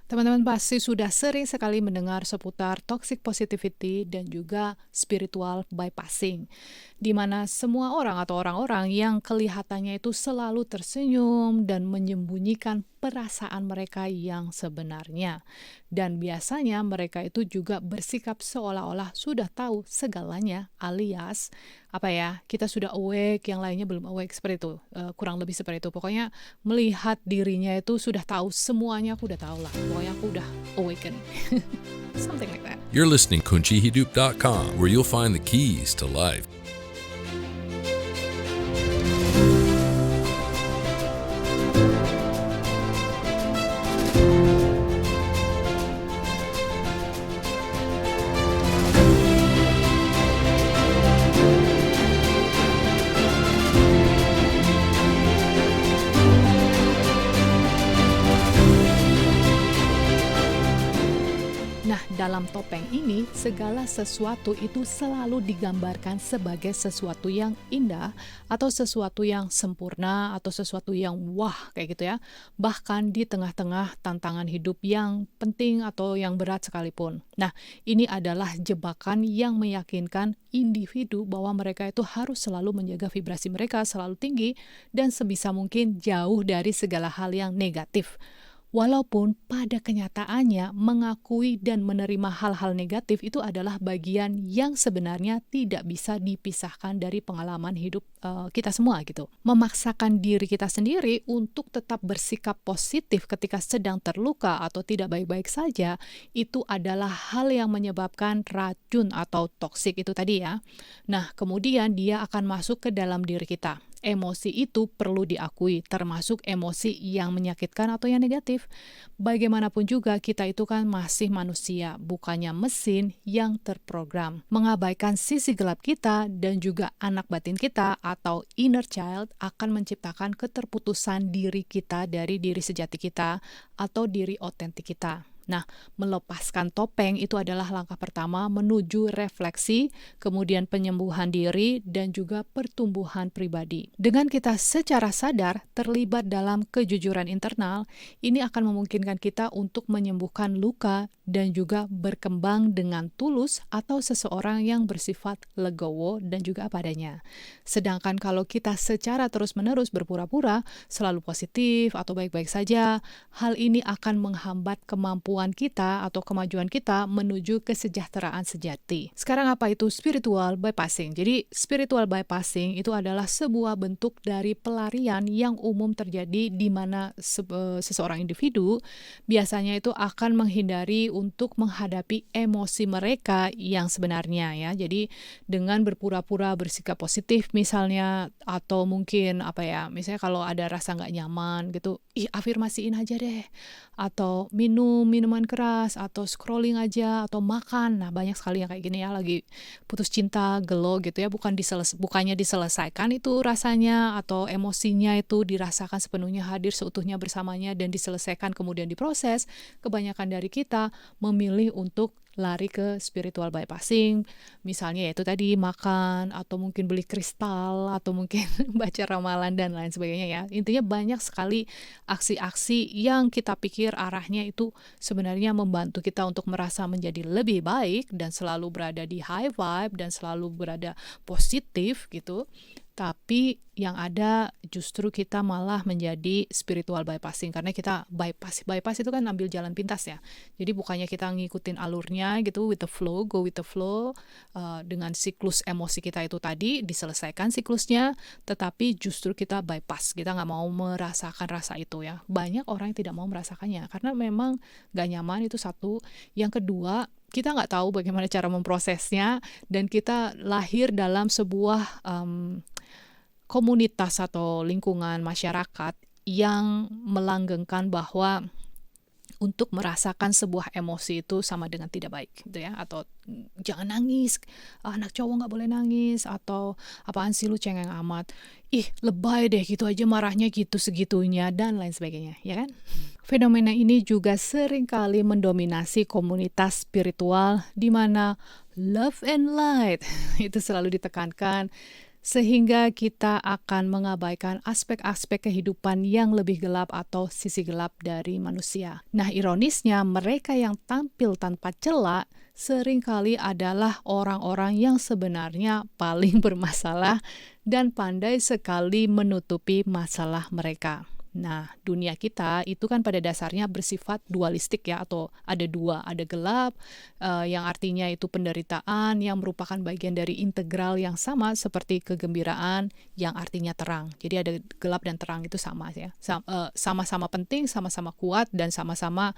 Teman-teman pasti sudah sering sekali mendengar seputar toxic positivity dan juga spiritual bypassing, di mana semua orang atau orang-orang yang kelihatannya itu selalu tersenyum dan menyembunyikan perasaan mereka yang sebenarnya. Dan biasanya mereka itu juga bersikap seolah-olah sudah tahu segalanya, alias kita sudah awake, yang lainnya belum awake, seperti itu, kurang lebih seperti itu. Pokoknya melihat dirinya itu sudah tahu semuanya, aku udah tahu lah. Pokoknya aku udah awakening. Something like that. You're listening KunciHidup.com, where you'll find the keys to life. Nah, dalam topeng ini, segala sesuatu itu selalu digambarkan sebagai sesuatu yang indah, atau sesuatu yang sempurna, atau sesuatu yang wah, kayak gitu ya. Bahkan di tengah-tengah tantangan hidup yang penting atau yang berat sekalipun. Nah, ini adalah jebakan yang meyakinkan individu bahwa mereka itu harus selalu menjaga vibrasi mereka selalu tinggi dan sebisa mungkin jauh dari segala hal yang negatif. Walaupun pada kenyataannya mengakui dan menerima hal-hal negatif itu adalah bagian yang sebenarnya tidak bisa dipisahkan dari pengalaman hidup kita semua gitu. Memaksakan diri kita sendiri untuk tetap bersikap positif ketika sedang terluka atau tidak baik-baik saja, itu adalah hal yang menyebabkan racun atau toksik itu tadi ya. Nah, kemudian dia akan masuk ke dalam diri kita. Emosi itu perlu diakui, termasuk emosi yang menyakitkan atau yang negatif. Bagaimanapun juga kita itu kan masih manusia, bukannya mesin yang terprogram. Mengabaikan sisi gelap kita dan juga anak batin kita atau inner child akan menciptakan keterputusan diri kita dari diri sejati kita atau diri otentik kita. Nah, melepaskan topeng itu adalah langkah pertama menuju refleksi, kemudian penyembuhan diri, dan juga pertumbuhan pribadi. Dengan kita secara sadar terlibat dalam kejujuran internal, ini akan memungkinkan kita untuk menyembuhkan luka dan juga berkembang dengan tulus atau seseorang yang bersifat legowo dan juga apa adanya. Sedangkan kalau kita secara terus-menerus berpura-pura selalu positif atau baik-baik saja, hal ini akan menghambat kemampuan kita atau kemajuan kita menuju kesejahteraan sejati. Sekarang apa itu spiritual bypassing? Jadi spiritual bypassing itu adalah sebuah bentuk dari pelarian yang umum terjadi di mana seseorang individu biasanya itu akan menghindari untuk menghadapi emosi mereka yang sebenarnya ya. Jadi dengan berpura-pura bersikap positif misalnya, atau mungkin misalnya kalau ada rasa nggak nyaman gitu, afirmasiin aja deh, atau minum minuman keras, atau scrolling aja, atau makan. Nah, banyak sekali yang kayak gini ya, lagi putus cinta, gelo gitu ya, bukannya diselesaikan itu rasanya atau emosinya itu dirasakan sepenuhnya, hadir seutuhnya bersamanya dan diselesaikan kemudian diproses. Kebanyakan dari kita memilih untuk lari ke spiritual bypassing, misalnya yaitu tadi makan, atau mungkin beli kristal, atau mungkin baca ramalan dan lain sebagainya ya. Intinya banyak sekali aksi-aksi yang kita pikir arahnya itu sebenarnya membantu kita untuk merasa menjadi lebih baik dan selalu berada di high vibe dan selalu berada positif gitu. Tapi yang ada justru kita malah menjadi spiritual bypassing, karena kita bypass itu kan ambil jalan pintas ya. Jadi bukannya kita ngikutin alurnya gitu, with the flow, go with the flow, dengan siklus emosi kita itu tadi diselesaikan siklusnya, tetapi justru kita bypass, kita nggak mau merasakan rasa itu ya. Banyak orang yang tidak mau merasakannya karena memang nggak nyaman, itu satu. Yang kedua, kita nggak tahu bagaimana cara memprosesnya, dan kita lahir dalam sebuah komunitas atau lingkungan masyarakat yang melanggengkan bahwa untuk merasakan sebuah emosi itu sama dengan tidak baik gitu ya, atau jangan nangis, anak cowok nggak boleh nangis, atau apaan sih lu cengeng amat, lebay deh gitu aja marahnya gitu segitunya, dan lain sebagainya ya kan. Fenomena ini juga seringkali mendominasi komunitas spiritual di mana love and light itu selalu ditekankan, sehingga kita akan mengabaikan aspek-aspek kehidupan yang lebih gelap atau sisi gelap dari manusia. Nah, ironisnya mereka yang tampil tanpa cela seringkali adalah orang-orang yang sebenarnya paling bermasalah dan pandai sekali menutupi masalah mereka. Nah, dunia kita itu kan pada dasarnya bersifat dualistik ya, atau ada dua, ada gelap, yang artinya itu penderitaan yang merupakan bagian dari integral yang sama seperti kegembiraan yang artinya terang. Jadi ada gelap dan terang itu sama ya, sama-sama penting, sama-sama kuat, dan sama-sama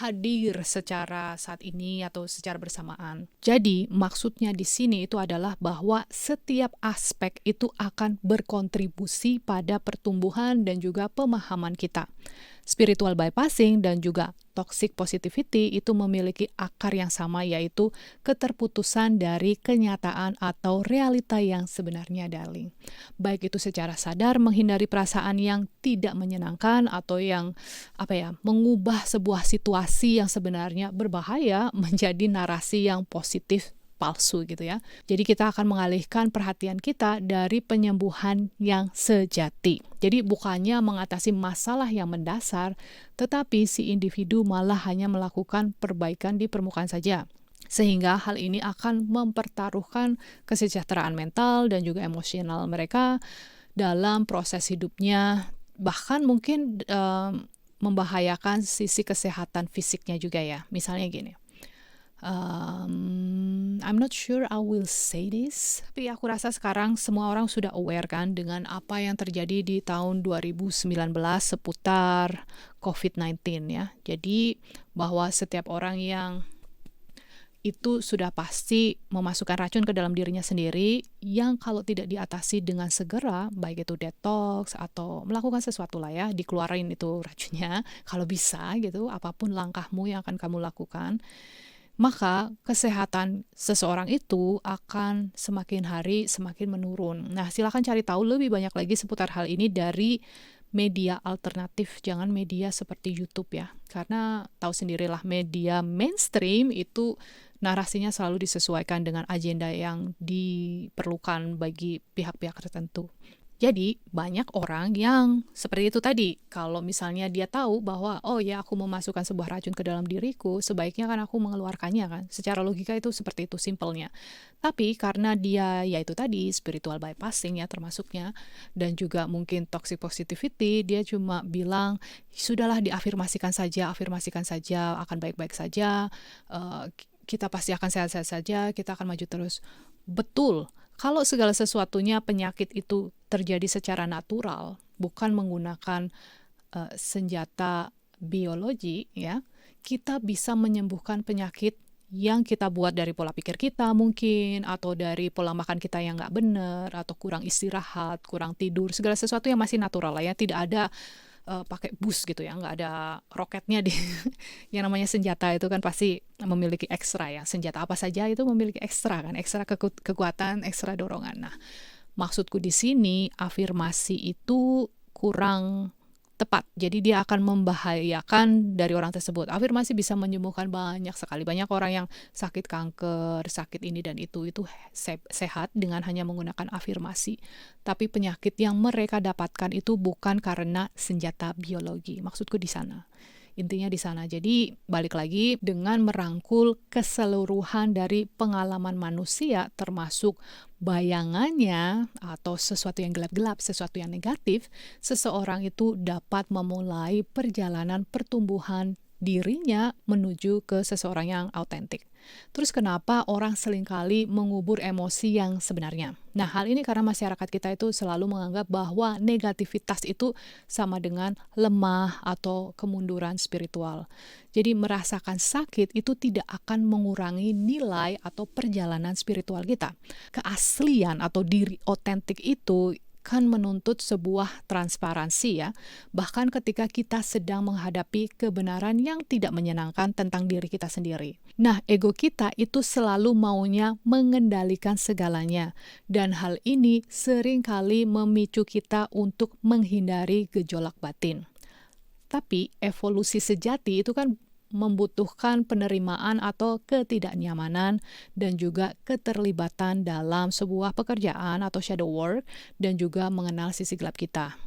hadir secara saat ini atau secara bersamaan. Jadi maksudnya di sini itu adalah bahwa setiap aspek itu akan berkontribusi pada pertumbuhan dan juga pemahaman kita. Spiritual bypassing dan juga toxic positivity itu memiliki akar yang sama, yaitu keterputusan dari kenyataan atau realita yang sebenarnya, darling. Baik itu secara sadar menghindari perasaan yang tidak menyenangkan atau yang mengubah sebuah situasi yang sebenarnya berbahaya menjadi narasi yang positif palsu gitu ya. Jadi kita akan mengalihkan perhatian kita dari penyembuhan yang sejati. Jadi bukannya mengatasi masalah yang mendasar, tetapi si individu malah hanya melakukan perbaikan di permukaan saja. Sehingga hal ini akan mempertaruhkan kesejahteraan mental dan juga emosional mereka dalam proses hidupnya, bahkan mungkin membahayakan sisi kesehatan fisiknya juga ya. Misalnya gini, I'm not sure I will say this, tapi aku rasa sekarang semua orang sudah aware kan dengan apa yang terjadi di tahun 2019 seputar COVID-19 ya. Jadi bahwa setiap orang yang itu sudah pasti memasukkan racun ke dalam dirinya sendiri yang kalau tidak diatasi dengan segera, baik itu detox atau melakukan sesuatu lah ya, dikeluarin itu racunnya, kalau bisa gitu, apapun langkahmu yang akan kamu lakukan, maka kesehatan seseorang itu akan semakin hari semakin menurun. Nah, silakan cari tahu lebih banyak lagi seputar hal ini dari media alternatif, jangan media seperti YouTube ya. Karena tahu sendirilah media mainstream itu narasinya selalu disesuaikan dengan agenda yang diperlukan bagi pihak-pihak tertentu. Jadi banyak orang yang seperti itu tadi, kalau misalnya dia tahu bahwa oh ya aku memasukkan sebuah racun ke dalam diriku, sebaiknya kan aku mengeluarkannya kan. Secara logika itu seperti itu simpelnya. Tapi karena dia ya itu tadi spiritual bypassing ya termasuknya, dan juga mungkin toxic positivity, dia cuma bilang sudahlah diafirmasikan saja akan baik-baik saja, kita pasti akan sehat-sehat saja, kita akan maju terus. Betul. Kalau segala sesuatunya penyakit itu terjadi secara natural, bukan menggunakan senjata biologi ya, kita bisa menyembuhkan penyakit yang kita buat dari pola pikir kita mungkin, atau dari pola makan kita yang nggak benar, atau kurang istirahat, kurang tidur, segala sesuatu yang masih natural lah ya, tidak ada pakai bus gitu ya, nggak ada roketnya di yang namanya senjata itu kan pasti memiliki ekstra ya, senjata apa saja itu memiliki ekstra kan, ekstra kekuatan, ekstra dorongan. Nah, maksudku di sini afirmasi itu kurang tepat, jadi dia akan membahayakan dari orang tersebut. Afirmasi bisa menyembuhkan banyak sekali, banyak orang yang sakit kanker, sakit ini dan itu sehat dengan hanya menggunakan afirmasi. Tapi penyakit yang mereka dapatkan itu bukan karena senjata biologi, maksudku di sana. Intinya di sana. Jadi balik lagi dengan merangkul keseluruhan dari pengalaman manusia termasuk bayangannya atau sesuatu yang gelap-gelap, sesuatu yang negatif, seseorang itu dapat memulai perjalanan pertumbuhan dirinya menuju ke seseorang yang autentik. Terus kenapa orang seringkali mengubur emosi yang sebenarnya? Nah, hal ini karena masyarakat kita itu selalu menganggap bahwa negativitas itu sama dengan lemah atau kemunduran spiritual. Jadi merasakan sakit itu tidak akan mengurangi nilai atau perjalanan spiritual kita. Keaslian atau diri otentik itu kan menuntut sebuah transparansi ya, bahkan ketika kita sedang menghadapi kebenaran yang tidak menyenangkan tentang diri kita sendiri. Nah, ego kita itu selalu maunya mengendalikan segalanya, dan hal ini seringkali memicu kita untuk menghindari gejolak batin. Tapi evolusi sejati itu kan membutuhkan penerimaan atau ketidaknyamanan dan juga keterlibatan dalam sebuah pekerjaan atau shadow work dan juga mengenal sisi gelap kita.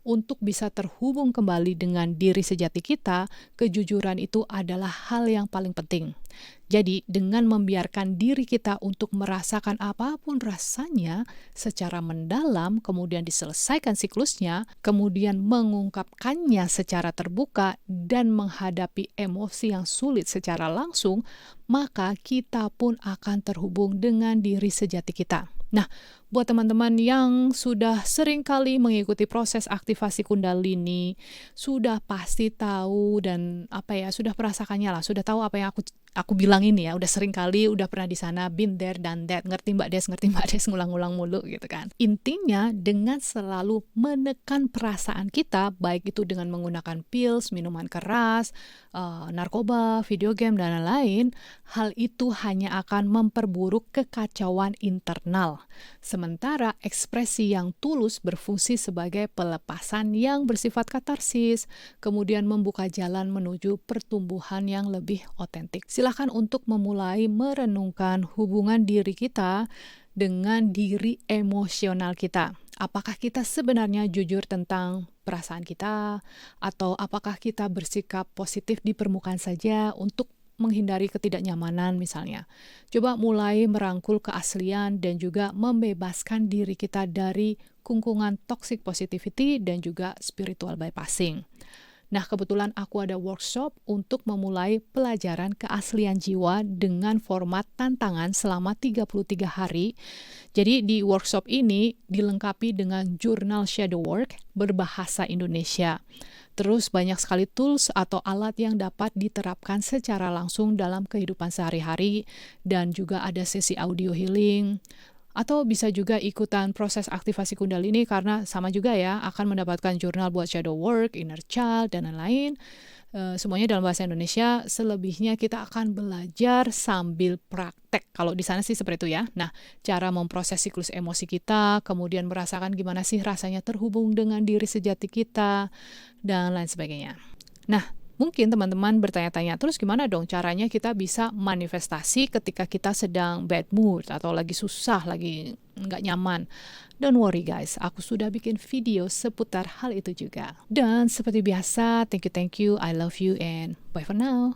Untuk bisa terhubung kembali dengan diri sejati kita, kejujuran itu adalah hal yang paling penting. Jadi, dengan membiarkan diri kita untuk merasakan apapun rasanya secara mendalam, kemudian diselesaikan siklusnya, kemudian mengungkapkannya secara terbuka dan menghadapi emosi yang sulit secara langsung, maka kita pun akan terhubung dengan diri sejati kita. Nah, buat teman-teman yang sudah sering kali mengikuti proses aktivasi Kundalini, sudah pasti tahu dan sudah merasakannya lah, sudah tahu apa yang aku bilang ini ya, udah sering kali, udah pernah di sana, been there, done that, ngerti Mbak Des, ngulang-ngulang mulu gitu kan. Intinya dengan selalu menekan perasaan kita, baik itu dengan menggunakan pills, minuman keras, narkoba, video game, dan lain-lain, hal itu hanya akan memperburuk kekacauan internal. Sementara ekspresi yang tulus berfungsi sebagai pelepasan yang bersifat katarsis, kemudian membuka jalan menuju pertumbuhan yang lebih otentik. Silakan untuk memulai merenungkan hubungan diri kita dengan diri emosional kita. Apakah kita sebenarnya jujur tentang perasaan kita, atau apakah kita bersikap positif di permukaan saja untuk menghindari ketidaknyamanan misalnya. Coba mulai merangkul keaslian dan juga membebaskan diri kita dari kungkungan toxic positivity dan juga spiritual bypassing. Nah, kebetulan aku ada workshop untuk memulai pelajaran keaslian jiwa dengan format tantangan selama 33 hari. Jadi di workshop ini dilengkapi dengan jurnal shadow work berbahasa Indonesia. Terus banyak sekali tools atau alat yang dapat diterapkan secara langsung dalam kehidupan sehari-hari, dan juga ada sesi audio healing. Atau bisa juga ikutan proses aktivasi Kundalini karena sama juga ya, akan mendapatkan jurnal buat shadow work, inner child, dan lain-lain. Semuanya dalam bahasa Indonesia. Selebihnya kita akan belajar sambil praktek. Kalau di sana sih seperti itu ya. Nah, cara memproses siklus emosi kita, kemudian merasakan gimana sih rasanya terhubung dengan diri sejati kita, dan lain sebagainya. Nah, mungkin teman-teman bertanya-tanya, terus gimana dong caranya kita bisa manifestasi ketika kita sedang bad mood atau lagi susah, lagi nggak nyaman? Don't worry guys, aku sudah bikin video seputar hal itu juga. Dan seperti biasa, thank you, I love you, and bye for now.